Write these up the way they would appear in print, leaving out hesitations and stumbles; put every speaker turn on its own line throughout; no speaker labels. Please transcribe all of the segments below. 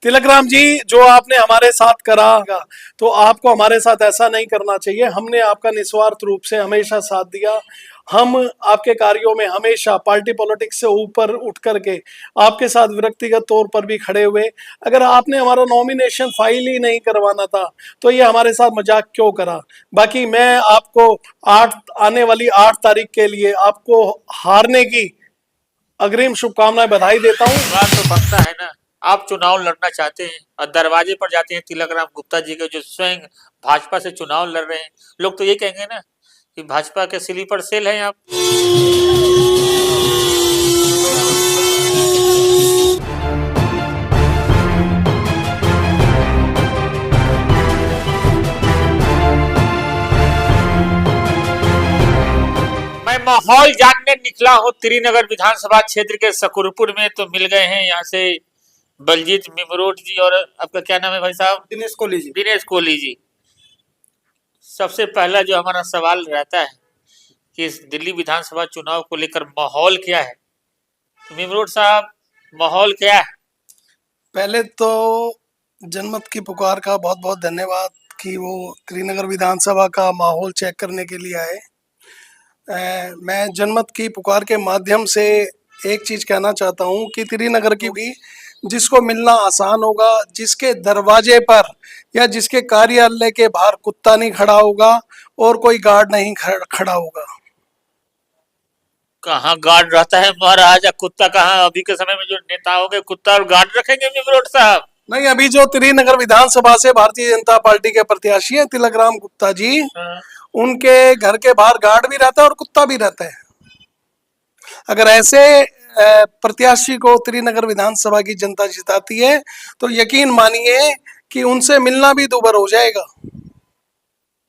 तिलकराम जी, जो आपने हमारे साथ करा, तो आपको हमारे साथ ऐसा नहीं करना चाहिए। हमने आपका निस्वार्थ रूप से हमेशा साथ दिया। हम आपके कार्यों में हमेशा पार्टी पॉलिटिक्स से ऊपर उठ करके आपके साथ व्यक्तिगत तौर पर भी खड़े हुए। अगर आपने हमारा नॉमिनेशन फाइल ही नहीं करवाना था तो ये हमारे साथ मजाक क्यों करा। बाकी मैं आपको आने वाली 8 तारीख के लिए आपको हारने की अग्रिम शुभकामनाएं, बधाई देता हूं।
बात तो बनता है ना। आप चुनाव लड़ना चाहते हैं और दरवाजे पर जाते हैं तिलकराम गुप्ता जी के, जो स्वयं भाजपा से चुनाव लड़ रहे हैं। लोग तो ये कहेंगे ना कि भाजपा के स्लीपर सेल हैं आप। मैं माहौल जानने निकला हूँ त्रिनगर विधानसभा क्षेत्र के सकुरपुर में, तो मिल गए हैं यहाँ से बलजीत मिमरोट जी और आपका क्या नाम है भाई साहब?
दिनेश कोहली जी।
दिनेश कोहली जी। सबसे पहला जो हमारा सवाल रहता है कि इस दिल्ली विधानसभा चुनाव को लेकर माहौल क्या है, तो मिमरोट साहब माहौल क्या है?
पहले तो जनमत की पुकार का बहुत बहुत धन्यवाद कि वो त्रिनगर विधानसभा का माहौल चेक करने के लिए आए। मैं जनमत की पुकार के माध्यम से एक चीज कहना चाहता हूँ कि त्रिनगर की भी जिसको मिलना आसान होगा, जिसके दरवाजे पर या जिसके कार्यालय के बाहर कुत्ता नहीं खड़ा होगा और कोई गार्ड नहीं खड़ा होगा।
कहाँ गार्ड रहता है महाराजा? कुत्ता कहाँ? अभी के समय में जो नेता होंगे कुत्ता और गार्ड रखेंगे मिमरोट साहब?
नहीं, अभी जो त्रिनगर विधानसभा से भारतीय जनता पार्टी के प्रत्याशी हैं तिलकराम गुप्ता जी,
हाँ।
उनके घर के बाहर गार्ड भी रहता है और कुत्ता भी रहता है। अगर ऐसे प्रत्याशी को त्रिनगर विधानसभा की जनता जिताती है तो यकीन मानिए कि उनसे मिलना भी दूभर हो जाएगा।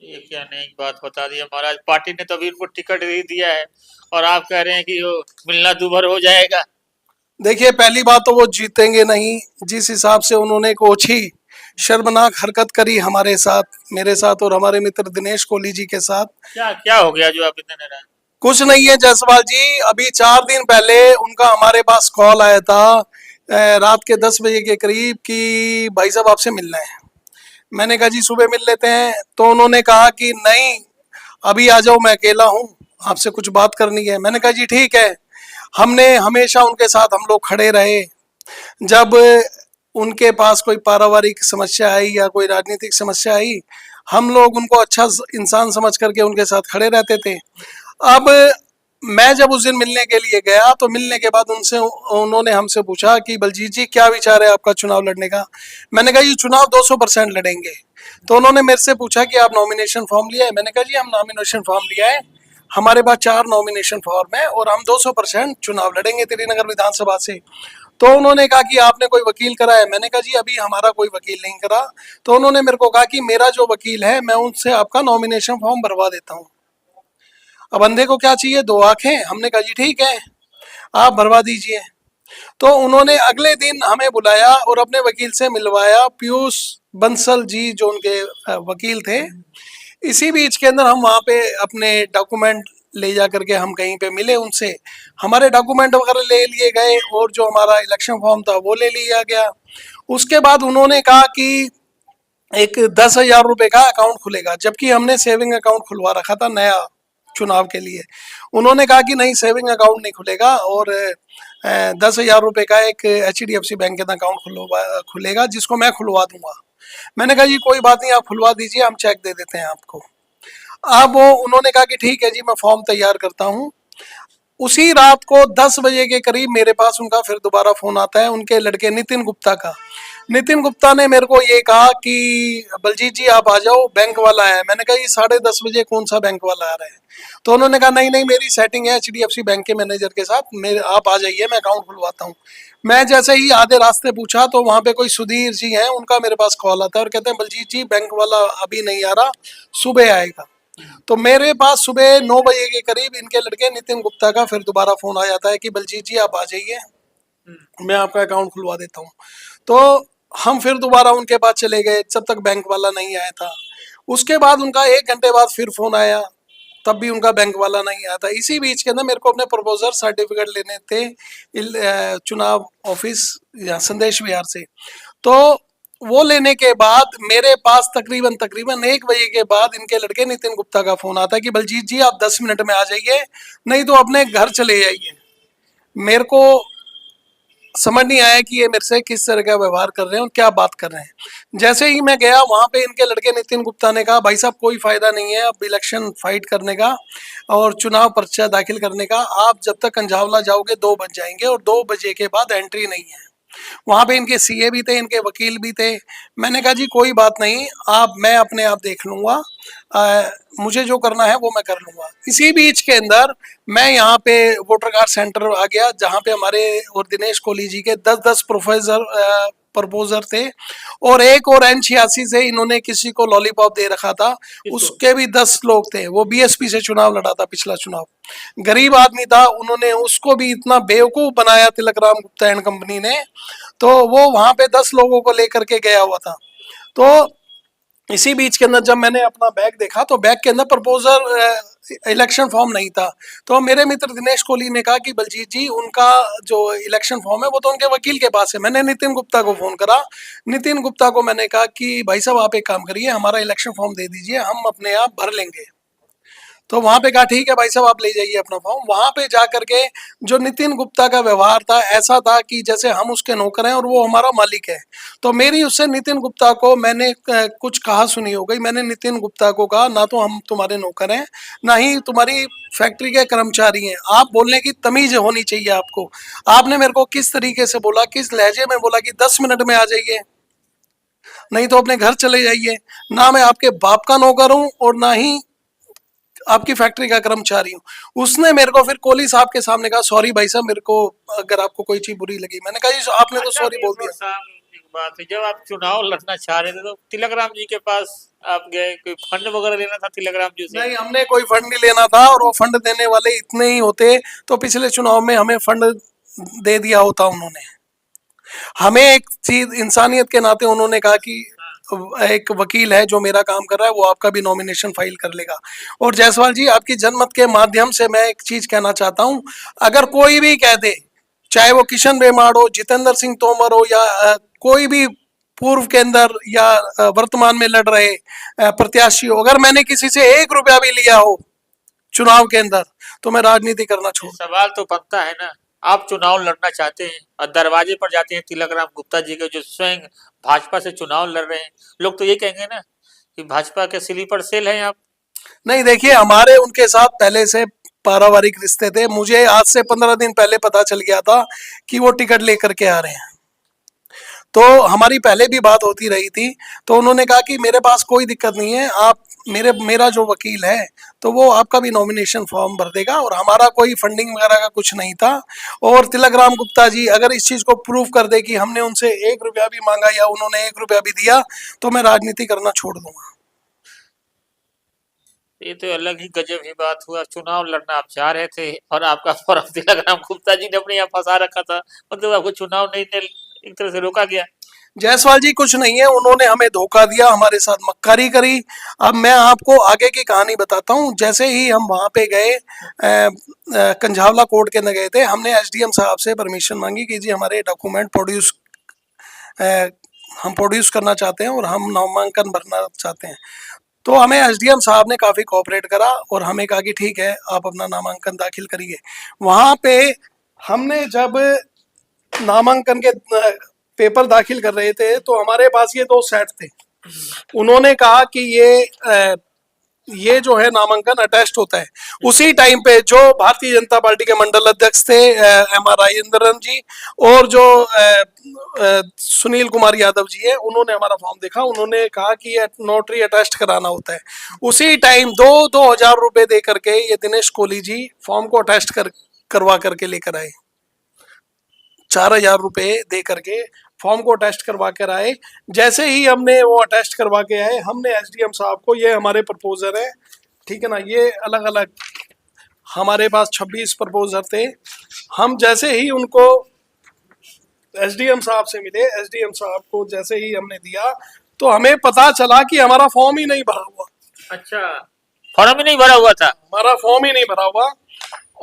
ये क्या नई बात बता दी है महाराज। पार्टी ने तो अभी उनको टिकट ही दिया है और आप कह रहे हैं कि वो मिलना दूभर हो जाएगा।
देखिए, पहली बात तो वो जीतेंगे नहीं। जिस हिसाब से उन्होंने एक ओछी शर्मनाक हरकत करी हमारे साथ, मेरे साथ और हमारे मित्र दिनेश कोहली जी के साथ।
क्या क्या हो गया जो आप इतने नाराज?
कुछ नहीं है जायसवाल जी, अभी 4 दिन पहले उनका हमारे पास कॉल आया था रात के 10 बजे के करीब कि भाई साहब आपसे मिलना है। मैंने कहा जी सुबह मिल लेते हैं। तो उन्होंने कहा कि नहीं, अभी आ जाओ, मैं अकेला हूँ, आपसे कुछ बात करनी है। मैंने कहा जी ठीक है। हमने हमेशा उनके साथ हम लोग खड़े रहे। जब उनके पास कोई पारिवारिक समस्या आई या कोई राजनीतिक समस्या आई, हम लोग उनको अच्छा इंसान समझ करके उनके साथ खड़े रहते थे। अब मैं जब उस दिन मिलने के लिए गया तो मिलने के बाद उनसे उन्होंने हमसे पूछा कि बलजीत जी क्या विचार है आपका चुनाव लड़ने का। मैंने कहा ये चुनाव 200% लड़ेंगे। तो उन्होंने मेरे से पूछा कि आप नॉमिनेशन फॉर्म लिया है। मैंने कहा जी हम नॉमिनेशन फॉर्म लिया है, हमारे पास 4 नॉमिनेशन फॉर्म है और हम 200% चुनाव लड़ेंगे त्रिनगर विधानसभा से। तो उन्होंने कहा कि आपने कोई वकील करा है? मैंने कहा जी अभी हमारा कोई वकील नहीं करा। तो उन्होंने मेरे को कहा कि मेरा जो वकील है मैं उनसे आपका नॉमिनेशन फॉर्म भरवा देता हूँ। अब बंदे को क्या चाहिए, 2 आंखें। हमने कहा जी ठीक है, आप भरवा दीजिए। तो उन्होंने अगले दिन हमें बुलाया और अपने वकील से मिलवाया, पीयूष बंसल जी जो उनके वकील थे। इसी बीच के अंदर हम वहाँ पे अपने डॉक्यूमेंट ले जा करके हम कहीं पे मिले उनसे। हमारे डॉक्यूमेंट वगैरह ले लिए गए और जो हमारा इलेक्शन फॉर्म था वो ले लिया गया। उसके बाद उन्होंने कहा कि एक 10,000 रुपये का अकाउंट खुलेगा, जबकि हमने सेविंग अकाउंट खुलवा रखा था नया चुनाव के लिए। उन्होंने कहा कि नहीं, सेविंग अकाउंट नहीं खुलेगा और 10,000 रुपये का एक HDFC बैंक का अकाउंट खुलेगा जिसको मैं खुलवा दूंगा। मैंने कहा जी कोई बात नहीं, आप खुलवा दीजिए, हम चेक दे देते हैं आपको। अब वो उन्होंने कहा कि ठीक है जी, मैं फॉर्म तैयार करता हूँ। उसी रात को 10 बजे के करीब मेरे पास उनका फिर दोबारा फोन आता है, उनके लड़के नितिन गुप्ता का। नितिन गुप्ता ने मेरे को ये कहा कि बलजीत जी आप आ जाओ, बैंक वाला है। मैंने कहा ये 10:30 बजे कौन सा बैंक वाला आ रहा है? तो उन्होंने कहा नहीं नहीं, मेरी सेटिंग है HDFC बैंक के मैनेजर के साथ, मेरे आप आ जाइए, मैं अकाउंट खुलवाता हूँ। मैं जैसे ही आधे रास्ते पूछा तो वहाँ पे कोई सुधीर जी हैं, उनका मेरे पास कॉल आता है और कहते हैं बलजीत जी बैंक वाला अभी नहीं आ रहा, सुबह आएगा। तो मेरे पास सुबह 9 बजे के करीब इनके लड़के नितिन गुप्ता का फिर दोबारा फोन आ जाता है कि बलजीत जी आप आ जाइए, मैं आपका अकाउंट खुलवा देता हूँ। तो हम फिर दोबारा उनके पास चले गए जब तक बैंक वाला नहीं आया था। उसके बाद उनका 1 घंटे बाद फिर फोन आया, तब भी उनका बैंक वाला नहीं आया था। इसी बीच के अंदर मेरे को अपने प्रपोजर सर्टिफिकेट लेने थे चुनाव ऑफिस या संदेश विहार से। तो वो लेने के बाद मेरे पास तकरीबन तकरीबन 1 बजे के बाद इनके लड़के नितिन गुप्ता का फोन आता है कि बलजीत जी आप 10 मिनट में आ जाइए, नहीं तो अपने घर चले जाइए। मेरे को समझ नहीं आया कि ये मेरे से किस तरह का व्यवहार कर रहे हैं और क्या बात कर रहे हैं। जैसे ही मैं गया वहाँ पे इनके लड़के नितिन गुप्ता ने कहा भाई साहब कोई फ़ायदा नहीं है अब इलेक्शन फाइट करने का और चुनाव पर्चा दाखिल करने का, आप जब तक कंझावला जाओगे 2 बज जाएंगे और 2 बजे के बाद एंट्री नहीं है। वहाँ पे इनके सीए भी थे, इनके वकील भी थे। मैंने कहा जी कोई बात नहीं, आप मैं अपने आप देख लूँगा, मुझे जो करना है वो मैं कर लूँगा। इसी बीच के अंदर मैं यहाँ पे वोटर कार्ड सेंटर आ गया जहाँ पे हमारे और दिनेश कोहली जी के 10-10 प्रपोजर थे और एक और N86 से इन्होंने किसी को लॉलीपॉप दे रखा था, उसके भी 10 लोग थे। वो बीएसपी से चुनाव लड़ा था पिछला चुनाव, गरीब आदमी था, उन्होंने उसको भी इतना बेवकूफ़ बनाया तिलक राम गुप्ता एंड कंपनी ने। तो वो वहाँ पे 10 लोगों को लेकर के गया हुआ था। तो इसी बीच के अंदर जब मैंने अपना बैग देखा तो बैग के अंदर प्रपोजल इलेक्शन फॉर्म नहीं था। तो मेरे मित्र दिनेश कोहली ने कहा कि बलजीत जी उनका जो इलेक्शन फॉर्म है वो तो उनके वकील के पास है। मैंने नितिन गुप्ता को फ़ोन करा, नितिन गुप्ता को मैंने कहा कि भाई साहब आप एक काम करिए हमारा इलेक्शन फॉर्म दे दीजिए, हम अपने आप भर लेंगे। तो वहाँ पे कहा ठीक है भाई साहब आप ले जाइए अपना फॉर्म। वहाँ पे जा करके जो नितिन गुप्ता का व्यवहार था ऐसा था कि जैसे हम उसके नौकर हैं और वो हमारा मालिक है। तो मेरी उससे नितिन गुप्ता को मैंने कुछ कहा सुनी हो गई। मैंने नितिन गुप्ता को कहा ना तो हम तुम्हारे नौकर हैं ना ही तुम्हारी फैक्ट्री के कर्मचारी हैं, आप बोलने की तमीज होनी चाहिए आपको। आपने मेरे को किस तरीके से बोला, किस लहजे में बोला कि 10 मिनट में आ जाइए, नहीं तो अपने घर चले जाइए। ना मैं आपके बाप का नौकर हूँ और ना ही आपकी फैक्ट्री का कर्मचारी हूँ। उसने मेरे को फिर कोहली साहब के सामने कहा सॉरी भाई साहब मेरे को अगर आपको कोई चीज बुरी लगी। मैंने कहा जी आपने तो
अच्छा
सॉरी बोल
भीमराव
दिया।
साहब, एक बात है, जब आप चुनाव लड़ना चाह रहे थे तो तिलक राम जी के पास आप गए, कोई फंड वगैरह लेना था तिलक राम जी से?
नहीं हमने कोई फंड नहीं लेना था और वो फंड देने वाले इतने ही होते तो पिछले चुनाव में हमें फंड दे दिया होता उन्होंने। हमें एक चीज इंसानियत के नाते उन्होंने कहा कि एक वकील है जो मेरा काम कर रहा है वो आपका भी नॉमिनेशन फाइल कर लेगा। और जायसवाल जी आपकी जनमत के माध्यम से मैं एक चीज कहना चाहता हूँ, अगर कोई भी कह दे चाहे वो किशन बेमाड़ हो, जितेंद्र सिंह तोमर हो या कोई भी पूर्व के अंदर या वर्तमान में लड़ रहे प्रत्याशी हो, अगर मैंने किसी से 1 रुपया भी लिया हो चुनाव के अंदर तो मैं राजनीति करना छोड़।
सवाल तो बनता है ना, आप चुनाव लड़ना चाहते हैं और दरवाजे पर जाते हैं तिलक राम गुप्ता जी के जो स्वयं भाजपा से चुनाव लड़ रहे हैं, लोग तो ये कहेंगे ना कि भाजपा के स्लीपर सेल हैं आप।
नहीं देखिए हमारे उनके साथ पहले से पारिवारिक रिश्ते थे। मुझे आज से 15 दिन पहले पता चल गया था कि वो टिकट लेकर के आ रहे हैं, तो हमारी पहले भी बात होती रही थी। तो उन्होंने कहा कि मेरे पास कोई दिक्कत नहीं है, आप मेरा जो वकील है तो वो आपका भी नॉमिनेशन फॉर्म भर देगा और हमारा कोई फंडिंग वगैरह का कुछ नहीं था। और तिलक राम गुप्ता जी अगर इस चीज़ को प्रूव कर दे कि हमने उनसे 1 रुपया भी मांगा या उन्होंने 1 रुपया भी दिया तो मैं राजनीति करना छोड़ दूंगा।
ये तो अलग ही गजब ही बात हुआ, चुनाव लड़ना आप चाह रहे थे और आपका फॉर्म तिलक राम गुप्ता जी ने अपने यहाँ फंसा रखा था, मतलब आपको चुनाव नहीं एक तरह से रोका गया।
जायसवाल जी कुछ नहीं है, उन्होंने हमें धोखा दिया, हमारे साथ मक्कारी करी। अब मैं आपको आगे की कहानी बताता हूँ। जैसे ही हम वहाँ पे गए कंझावला कोर्ट के अंदर गए थे, हमने एसडीएम साहब से परमिशन मांगी कि जी हमारे डॉक्यूमेंट हम प्रोड्यूस करना चाहते हैं और हम नामांकन भरना चाहते हैं। तो हमें एसडीएम साहब ने काफ़ी कोऑपरेट करा और हमें कहा कि ठीक है आप अपना नामांकन दाखिल करिए। वहाँ पे हमने जब नामांकन के पेपर दाखिल कर रहे थे तो हमारे पास ये 2 सेट थे। उन्होंने कहा कि ये जो है नामांकन अटेस्ट होता है। उसी टाइम पे जो भारतीय जनता पार्टी के मंडल अध्यक्ष थे एम आर राजेंद्रन जी और जो सुनील कुमार यादव जी है, उन्होंने हमारा फॉर्म देखा, उन्होंने कहा कि ये नोटरी अटेस्ट कराना होता है। उसी टाइम 2,000 रुपए दे करके ये दिनेश कोहली जी फॉर्म को अटेस्ट करवा करके लेकर आए। 4,000 रुपए दे करके फॉर्म को अटेस्ट करवा कर आए। जैसे ही हमने वो अटेस्ट करवा के आए, हमने एसडीएम साहब को, ये हमारे प्रपोजर है ठीक है ना, ये अलग अलग हमारे पास 26 प्रपोजर थे। हम जैसे ही उनको एसडीएम साहब से मिले, एसडीएम साहब को जैसे ही हमने दिया तो हमें पता चला कि हमारा फॉर्म ही नहीं भरा हुआ।
अच्छा, फॉर्म ही नहीं भरा हुआ था?
हमारा फॉर्म ही नहीं भरा हुआ।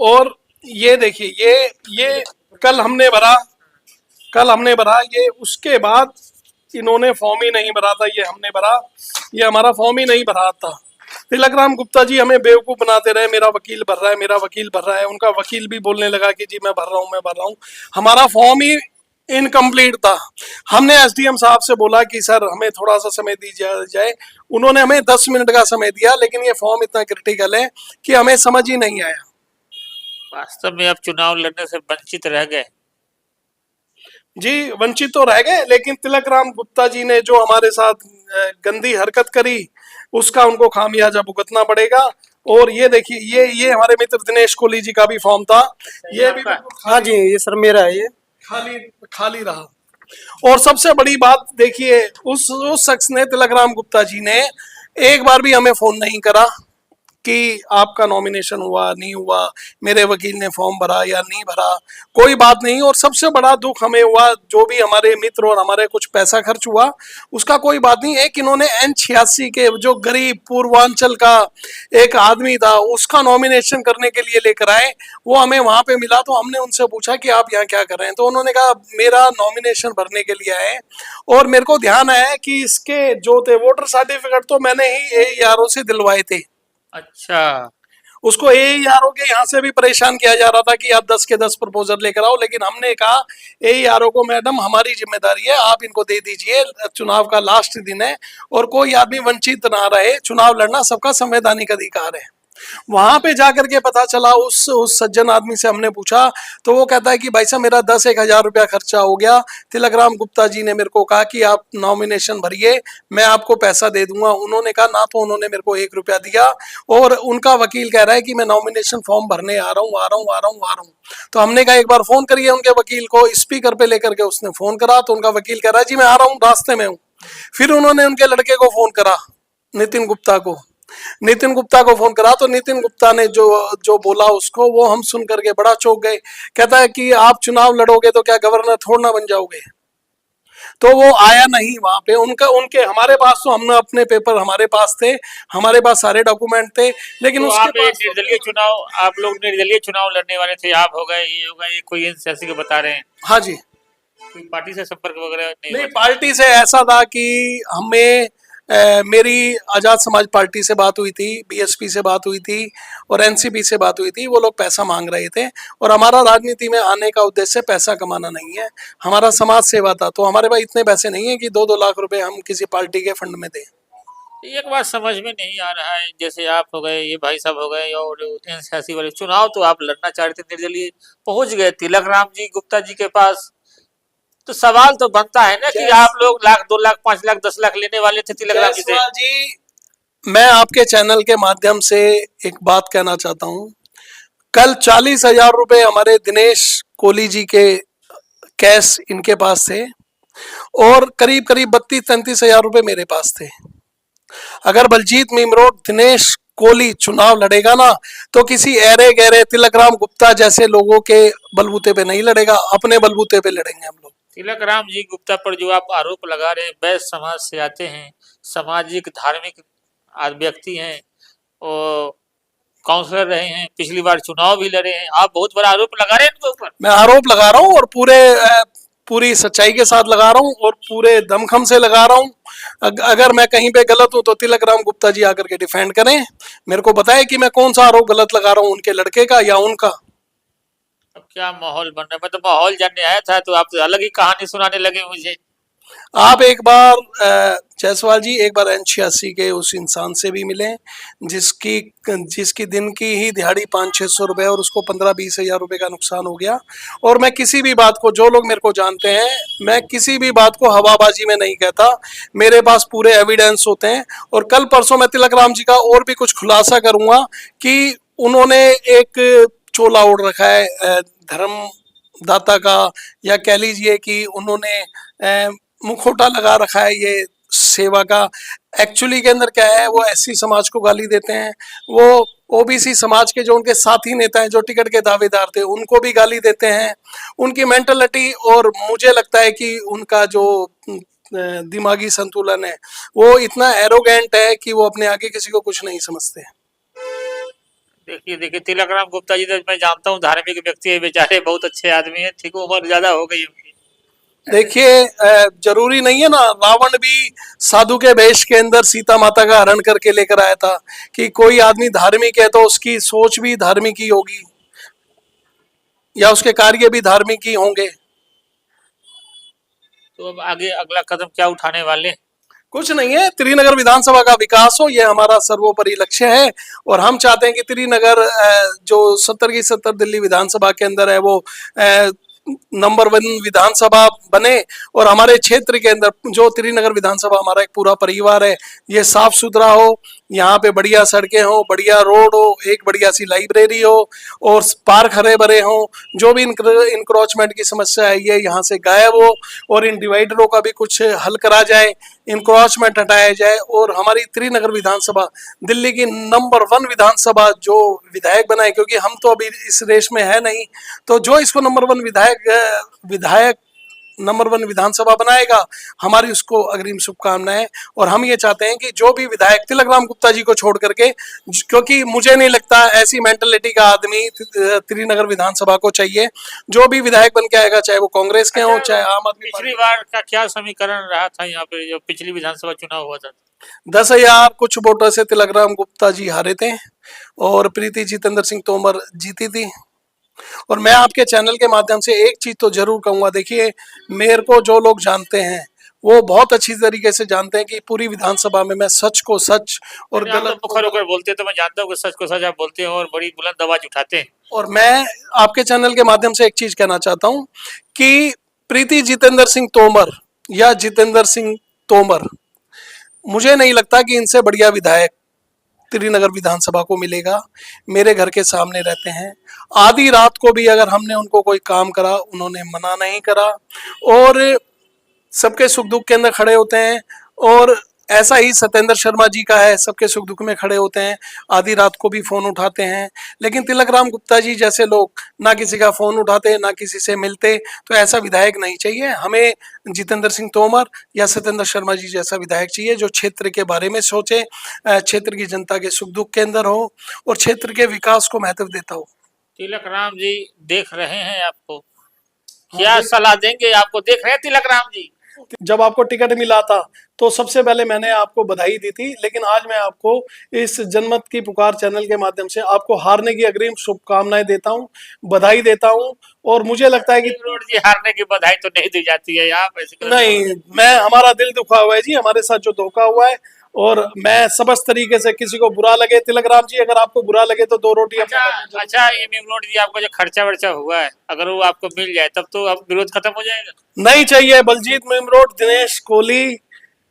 और ये देखिए ये कल हमने भरा, ये उसके बाद इन्होंने फॉर्म ही नहीं भरा था, ये हमने भरा, ये हमारा फॉर्म ही नहीं भरा था। तिलक राम गुप्ता जी हमें बेवकूफ बनाते रहे, मेरा वकील भर रहा है, मेरा वकील भर रहा है। उनका वकील भी बोलने लगा कि जी मैं भर रहा हूँ, मैं भर रहा हूँ। हमारा फॉर्म ही इनकम्प्लीट था। हमने एसडीएम साहब से बोला कि सर हमें थोड़ा सा समय दीजिए जाए। उन्होंने हमें 10 मिनट का समय दिया, लेकिन ये फॉर्म इतना क्रिटिकल है कि हमें समझ ही नहीं आया।
वास्तव में आप चुनाव लड़ने से वंचित रह गए।
जी वंचित तो रह गए, लेकिन तिलक राम गुप्ता जी ने जो हमारे साथ गंदी हरकत करी, उसका उनको खामियाजा भुगतना पड़ेगा। और ये देखिए, ये हमारे मित्र दिनेश कोहली जी का भी फॉर्म था, ये भी
आपका?
बिल्कुल
हाँ जी, ये सर मेरा है ये।
खाली खाली रहा। और सबसे बड़ी बात देखिए, उस शख्स ने, तिलक राम गुप्ता जी ने, एक बार भी हमें फोन नहीं करा कि आपका नॉमिनेशन हुआ नहीं हुआ, मेरे वकील ने फॉर्म भरा या नहीं भरा, कोई बात नहीं। और सबसे बड़ा दुख हमें हुआ, जो भी हमारे मित्र और हमारे कुछ पैसा खर्च हुआ उसका कोई बात नहीं। एक इन्होंने N86 के जो गरीब पूर्वांचल का एक आदमी था, उसका नॉमिनेशन करने के लिए लेकर आए। वो हमें वहां पे मिला, तो हमने उनसे पूछा कि आप यहाँ क्या कर रहे हैं, तो उन्होंने कहा मेरा नॉमिनेशन भरने के लिए आए। और मेरे को ध्यान आया कि इसके जो थे वोटर सर्टिफिकेट तो मैंने ही AERO से दिलवाए थे।
अच्छा,
उसको AERO के यहाँ से भी परेशान किया जा रहा था कि आप 10 के 10 प्रपोजल लेकर आओ, लेकिन हमने कहा AERO को, मैडम हमारी जिम्मेदारी है, आप इनको दे दीजिए, चुनाव का लास्ट दिन है और कोई आदमी वंचित ना रहे। चुनाव लड़ना सबका संवैधानिक अधिकार है। वहां पे जाकर के पता चला, उस सज्जन आदमी से हमने पूछा, तो वो कहता है कि भाई साहब मेरा 10-1 हजार रुपया खर्चा हो गया। तिलक राम गुप्ता जी ने मेरे को कहा कि आप नॉमिनेशन भरिए, मैं आपको पैसा दे दूंगा। उन्होंने कहा ना, तो उन्होंने मेरे को 1 रुपया दिया। और उनका वकील कह रहा है कि मैं नॉमिनेशन फॉर्म भरने आ रहा हूँ, आ रहा हूँ, आ रहा हूँ, आ रहा हूँ। तो हमने कहा एक बार फोन करिए उनके वकील को। स्पीकर पे लेकर के उसने फोन करा, तो उनका वकील कह रहा है जी मैं आ रहा हूँ, रास्ते में हूँ। फिर उन्होंने उनके लड़के को फोन करा, नितिन गुप्ता को। नितिन गुप्ता को फोन करा, तो नितिन गुप्ता ने जो जो बोला उसको, वो हम सुन करके बड़ा चौंक गए। कहता है कि आप चुनाव लड़ोगे तो क्या गवर्नर थोड़ा ना बन जाओगे। तो वो आया नहीं वहां पे। उनका उनके हमारे पास तो, हमने अपने पेपर हमारे पास थे, हमारे पास सारे डॉक्यूमेंट थे, लेकिन
तो
उसके
आप ये
पास तो
निर्दलीय चुनाव, आप लोग निर्दलीय चुनाव लड़ने वाले थे, आप हो गए, ये हो गए, ये कोई N86 के बता रहे हैं,
हाँ जी।
कोई पार्टी से संपर्क वगैरह नहीं
नहीं,
हुआ?
पार्टी से ऐसा था कि हमें मेरी आजाद समाज पार्टी से बात हुई थी, BSP से बात हुई थी और NCP से बात हुई थी। वो लोग पैसा मांग रहे थे, और हमारा राजनीति में आने का उद्देश्य पैसा कमाना नहीं है, हमारा समाज सेवा था। तो हमारे पास इतने पैसे नहीं है कि 2-2 लाख रुपए हम किसी पार्टी के फंड में दें।
एक बात समझ में नहीं आ रहा है, जैसे आप हो गए, ये भाई साहब हो गए, और N86 वाले चुनाव तो आप लड़ना चाह रहे थे, निर्दलीय पहुंच गए तिलक राम जी गुप्ता जी के पास, तो सवाल तो बनता है ना कि आप लोग लाख, 2 लाख, 5 लाख, 10 लाख लेने वाले थे तिलक राम जी से।
जायसवाल जी, मैं आपके चैनल के माध्यम से एक बात कहना चाहता हूँ। कल 40,000 रुपए हमारे दिनेश कोहली जी के कैश इनके पास थे, और करीब करीब 32-33 हजार रुपए मेरे पास थे। अगर बलजीत मीमरोड दिनेश कोहली चुनाव लड़ेगा ना, तो किसी ऐरे गहरे तिलक राम गुप्ता जैसे लोगों के बलबूते पे नहीं लड़ेगा, अपने बलबूते पे लड़ेंगे हम लोग।
तिलक राम जी गुप्ता पर जो आप आरोप लगा रहे हैं, वैश्य समाज से आते हैं, सामाजिक धार्मिक व्यक्ति हैं, और काउंसलर रहे हैं, पिछली बार चुनाव भी लड़े हैं, आप बहुत बड़ा आरोप लगा रहे हैं इनके ऊपर।
मैं आरोप लगा रहा हूँ, और पूरी सच्चाई के साथ लगा रहा हूँ, और पूरे दमखम से लगा रहा हूँ। अगर मैं कहीं पे गलत हूँ तो तिलक राम गुप्ता जी आकर के डिफेंड करें, मेरे को बताएं कि मैं कौन सा आरोप गलत लगा रहा हूँ, उनके लड़के का या उनका।
अब क्या माहौल बन रहा है, मैं तो माहौल जानने आया था, तो आप तो अलग ही कहानी सुनाने लगे मुझे।
आप एक बार जायसवाल जी, एक बार N86 के उस इंसान से भी मिले, जिसकी जिसकी दिन की ही दिहाड़ी 500-600 रुपए, और उसको 15-20 हजार रुपए का नुकसान हो गया। और मैं किसी भी बात को, जो लोग मेरे को जानते हैं, मैं किसी भी बात को हवाबाजी में नहीं कहता, मेरे पास पूरे एविडेंस होते हैं। और कल परसों मैं तिलक राम जी का और भी कुछ खुलासा करूंगा कि उन्होंने एक चोला ओढ़ रखा है धर्मदाता का, या कह लीजिए कि उन्होंने मुखौटा लगा रखा है ये सेवा का। एक्चुअली के अंदर क्या है, वो SC समाज को गाली देते हैं, वो OBC समाज के जो उनके साथी नेता हैं, जो टिकट के दावेदार थे, उनको भी गाली देते हैं। उनकी मेंटलिटी, और मुझे लगता है कि उनका जो दिमागी संतुलन है, वो इतना एरोगेंट है कि वो अपने आगे किसी को कुछ नहीं समझते।
देखिए देखिए, तिलक राम गुप्ता जी तो मैं जानता हूँ, धार्मिक व्यक्ति है बेचारे, बहुत अच्छे आदमी है, ठीक, उम्र ज्यादा हो गई उनकी,
देखिए जरूरी नहीं है ना, रावण भी साधु के वेश के अंदर सीता माता का हरण करके लेकर आया था। कि कोई आदमी धार्मिक है तो उसकी सोच भी धार्मिक ही होगी, या उसके कार्य भी धार्मिक ही होंगे।
तो अब आगे अगला कदम क्या उठाने वाले हैं?
कुछ नहीं है, त्रिनगर विधानसभा का विकास हो, यह हमारा सर्वोपरि लक्ष्य है। और हम चाहते हैं कि त्रिनगर जो 70 की 70 दिल्ली विधानसभा के अंदर है वो नंबर 1 विधानसभा बने। और हमारे क्षेत्र के अंदर जो त्रिनगर विधानसभा हमारा एक पूरा परिवार है, ये साफ सुथरा हो, यहाँ पे बढ़िया सड़कें हो, बढ़िया रोड हो, एक बढ़िया सी लाइब्रेरी हो, और पार्क हरे भरे हो। जो भी इंक्रोचमेंट की समस्या है ये यहाँ से गायब हो, और इन डिवाइडरों का भी कुछ हल करा जाए, इंक्रोचमेंट हटाया जाए। और हमारी त्रिनगर विधानसभा दिल्ली की नंबर 1 विधानसभा जो विधायक बनाए, क्योंकि हम तो अभी इस रेस में है नहीं, तो जो इसको नंबर 1 विधायक नंबर 1 विधानसभा बनाएगा, हमारी उसको अग्रिम शुभकामनाएं। और हम ये चाहते हैं कि जो भी विधायक तिलकराम गुप्ता जी को छोड़ करके, क्योंकि मुझे नहीं लगता ऐसी मेंटलिटी का आदमी त्रिनगर विधानसभा को चाहिए। जो भी विधायक बन के आएगा, चाहे वो कांग्रेस के हो चाहे आम आदमी
पिछली बार का क्या समीकरण रहा था यहाँ पे जो पिछली विधानसभा चुनाव हुआ था?
10,000 कुछ वोटों से तिलकराम गुप्ता जी हारे थे और प्रीति जितेंद्र सिंह तोमर जीती थी। और मैं आपके चैनल के माध्यम से एक चीज तो जरूर कहूंगा, देखिए मेरे को जो लोग जानते हैं वो बहुत अच्छी तरीके से जानते हैं कि पूरी विधानसभा में मैं सच को सच और
आप तो
गलत
मुखर होकर बोलते हैं, तो मैं जानता हूँ कि सच को सच आप बोलते हैं और बड़ी बुलंद आवाज उठाते हैं।
और मैं आपके चैनल के माध्यम से एक चीज कहना चाहता हूं कि प्रीति जितेंद्र सिंह तोमर या जितेंद्र सिंह तोमर, मुझे नहीं लगता कि इनसे बढ़िया विधायक त्रिनगर विधानसभा को मिलेगा। मेरे घर के सामने रहते हैं, आधी रात को भी अगर हमने उनको कोई काम करा उन्होंने मना नहीं करा, और सबके सुख दुख के अंदर खड़े होते हैं। और ऐसा ही सत्येंद्र शर्मा जी का है, सबके सुख दुख में खड़े होते हैं, आधी रात को भी फोन उठाते हैं। लेकिन तिलकराम गुप्ता जी जैसे लोग ना किसी का फोन उठाते, ना किसी से मिलते, तो ऐसा विधायक नहीं चाहिए हमें। जितेंद्र सिंह तोमर या सत्येंद्र शर्मा जी जैसा विधायक चाहिए जो क्षेत्र के बारे में सोचे, क्षेत्र की जनता के सुख दुख के अंदर हो और क्षेत्र के विकास को महत्व देता हो।
तिलक राम जी देख रहे हैं आपको, क्या सलाह देंगे? आपको देख रहे हैं तिलक राम जी?
जब आपको टिकट मिला था तो सबसे पहले मैंने आपको बधाई दी थी, लेकिन आज मैं आपको इस जनमत की पुकार चैनल के माध्यम से आपको हारने की अग्रिम शुभकामनाएं देता हूं, बधाई देता हूं। और मुझे लगता है कि
रोड जी हारने की बधाई तो नहीं दी जाती है यहाँ पे।
नहीं, मैं हमारा दिल दुखा हुआ है जी, हमारे साथ जो धोखा हुआ है। और मैं सबस तरीके से, किसी को बुरा लगे, तिलकराम जी अगर आपको बुरा लगे तो 2 रोटी
अच्छा ये मेमनोट जी, आपका जो खर्चा वर्चा हुआ है अगर वो आपको मिल जाए तब तो अब विरोध खत्म हो जाएगा?
नहीं चाहिए। बलजीत मेमरोड, दिनेश कोहली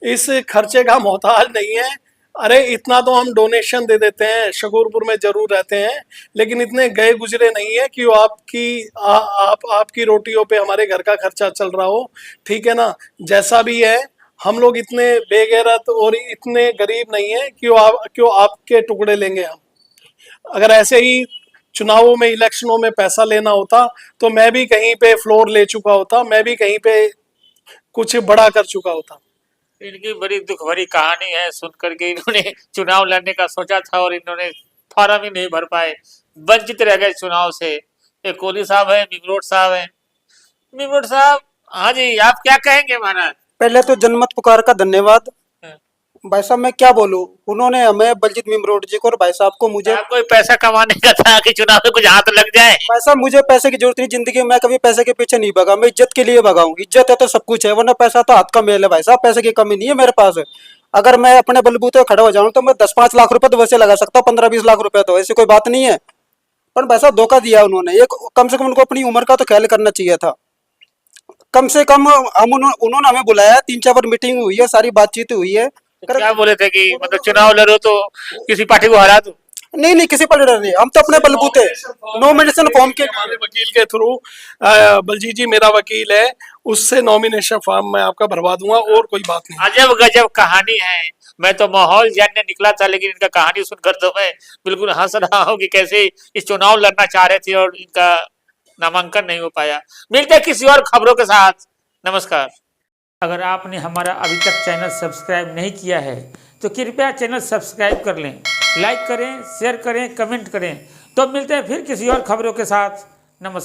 इस खर्चे का मोहताज नहीं है। अरे इतना तो हम डोनेशन दे देते हैं, शकूरपुर में जरूर रहते हैं, लेकिन इतने गए गुजरे नहीं है कि वो आपकी रोटियों पे हमारे घर का खर्चा चल रहा हो। ठीक है ना, जैसा भी है, हम लोग इतने बेगैरत और इतने गरीब नहीं है कि क्यों आपके टुकड़े लेंगे हम। अगर ऐसे ही चुनावों में, इलेक्शनों में पैसा लेना होता तो मैं भी कहीं पे फ्लोर ले चुका होता, मैं भी कहीं पे कुछ बड़ा कर चुका होता।
इनकी बड़ी दुख भरी कहानी है, सुन करके इन्होंने चुनाव लड़ने का सोचा था और इन्होंने फॉर्म ही नहीं भर पाए, वंचित रह गए चुनाव से। एक कोहली साहब है, मिमरोड साहब है। मिमरोड साहब, हाँ जी, आप क्या कहेंगे महाराज?
पहले तो जनमत पुकार का धन्यवाद। भाई साहब मैं क्या बोलूं, उन्होंने हमें बलजीत मेमरोड जी को और भाई साहब को, मुझे
कोई पैसा कमाने का था कि चुनाव में कुछ हाथ लग जाए?
भाई साहब मुझे पैसे की जरूरत नहीं, जिंदगी में मैं कभी पैसे के पीछे नहीं भागा, मैं इज्जत के लिए भागा हूँ। इज्जत है तो सब कुछ है, वरना पैसा तो हाथ का मेल है। भाई साहब पैसे की कमी नहीं है मेरे पास। अगर मैं अपने बलबूते खड़ा हो जाऊँ तो मैं 10-5 लाख रुपए तो वैसे लगा सकता हूँ, 15-20 लाख रुपए, तो ऐसी कोई बात नहीं है। पर भाई साहब धोखा दिया उन्होंने। एक कम से कम उनको अपनी उम्र का तो ख्याल करना चाहिए था। कम से कम उन्होंने हमें बुलाया, 3-4 बार मीटिंग हुई है, सारी बातचीत हुई है।
तो क्या बोले थे कि मतलब चुनाव लड़ो तो किसी पार्टी को हरा दो?
नहीं, किसी पर डर नहीं, हम तो अपने बलबूते नॉमिनेशन फॉर्म के,
हमारे वकील के थ्रू, बलजीत जी मेरा वकील है, उससे नॉमिनेशन फॉर्म मैं आपका भरवा दूंगा, और कोई बात नहीं।
अजब गजब कहानी है। मैं तो माहौल जानने निकला था, लेकिन इनका कहानी सुनकर तो मैं बिल्कुल हंस रहा हूँ कि कैसे इस चुनाव लड़ना चाह रहे थे और इनका नामांकन नहीं हो पाया। मिलते हैं किसी और खबरों के साथ। नमस्कार। अगर आपने हमारा अभी तक चैनल सब्सक्राइब नहीं किया है तो कृपया चैनल सब्सक्राइब कर लें, लाइक करें, शेयर करें, कमेंट करें। तो मिलते हैं फिर किसी और खबरों के साथ। नमस्कार।